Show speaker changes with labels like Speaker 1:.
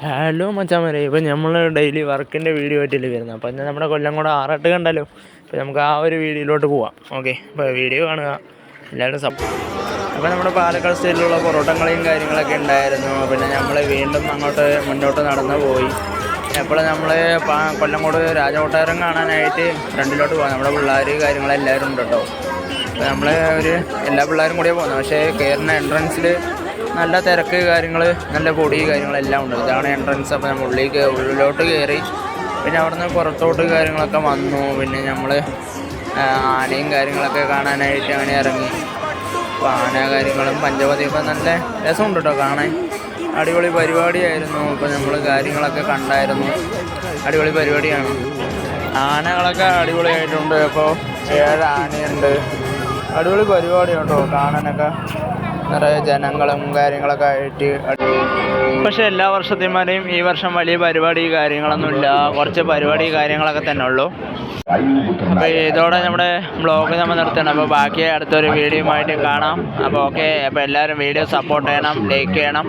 Speaker 1: Hello മച്ചാമാരെ, ഇപ്പം നമ്മൾ ഡെയിലി വർക്കിൻ്റെ വീഡിയോ ആയിട്ടല്ലേ വരുന്നത്. അപ്പോൾ എന്നാൽ നമ്മുടെ കൊല്ലംകോട് ആറാട്ട് കണ്ടല്ലോ. അപ്പോൾ നമുക്ക് ആ ഒരു വീഡിയോയിലോട്ട് പോവാം. ഓക്കെ, അപ്പോൾ വീഡിയോ കാണുക, എല്ലാവരും അപ്പോൾ നമ്മുടെ പാലക്കാട് സ്റ്റൈലിലുള്ള പൊറോട്ടങ്ങളെയും കാര്യങ്ങളൊക്കെ ഉണ്ടായിരുന്നു. പിന്നെ നമ്മൾ വീണ്ടും അങ്ങോട്ട് മുന്നോട്ട് നടന്നു പോയി. അപ്പോൾ നമ്മൾ കൊല്ലംകോട് രാജകൊട്ടാരം കാണാനായിട്ട് ഫ്രണ്ടിലോട്ട് പോകാം. നമ്മുടെ പിള്ളേർ കാര്യങ്ങളെല്ലാവരും ഉണ്ട് കേട്ടോ. അപ്പോൾ നമ്മൾ എല്ലാ പിള്ളേരും കൂടിയാണ് പോകുന്നത്. പക്ഷേ കയറുന്ന എൻട്രൻസിൽ നല്ല തിരക്ക് കാര്യങ്ങൾ, നല്ല പൊടി കാര്യങ്ങളെല്ലാം ഉണ്ട്. ഇതാണ് എൻട്രൻസ്. അപ്പോൾ നമ്മൾ ഉള്ളിലോട്ട് കയറി. പിന്നെ അവിടുന്ന് പുറത്തോട്ട് കാര്യങ്ങളൊക്കെ വന്നു. പിന്നെ നമ്മൾ ആനയും കാര്യങ്ങളൊക്കെ കാണാനായിട്ട് അങ്ങനെ ഇറങ്ങി. അപ്പോൾ ആന കാര്യങ്ങളും പഞ്ചവതിയൊക്കെ നല്ല രസമുണ്ട് കേട്ടോ കാണാൻ. അടിപൊളി പരിപാടിയായിരുന്നു. ഇപ്പോൾ നമ്മൾ കാര്യങ്ങളൊക്കെ കണ്ടായിരുന്നു. അടിപൊളി പരിപാടിയാണ്. ആനകളൊക്കെ അടിപൊളിയായിട്ടുണ്ട്. അപ്പോൾ 7 ആനയുണ്ട്. അടിപൊളി പരിപാടിയാണ് കേട്ടോ കാണാനൊക്കെ. നിറയെ ജനങ്ങളും കാര്യങ്ങളൊക്കെ ആയിട്ട്. പക്ഷെ എല്ലാ വർഷത്തെമാരെയും ഈ വർഷം വലിയ പരിപാടി കാര്യങ്ങളൊന്നുമില്ല. കുറച്ച് പരിപാടി കാര്യങ്ങളൊക്കെ തന്നെ ഉള്ളൂ. അപ്പോൾ ഇതോടെ നമ്മുടെ ബ്ലോഗ് നമ്മൾ നിർത്തണം. അപ്പോൾ ബാക്കി അടുത്തൊരു വീഡിയോയുമായിട്ട് കാണാം. അപ്പോൾ ഓക്കെ, അപ്പോൾ എല്ലാവരും വീഡിയോ സപ്പോർട്ട് ചെയ്യണം, ലൈക്ക് ചെയ്യണം.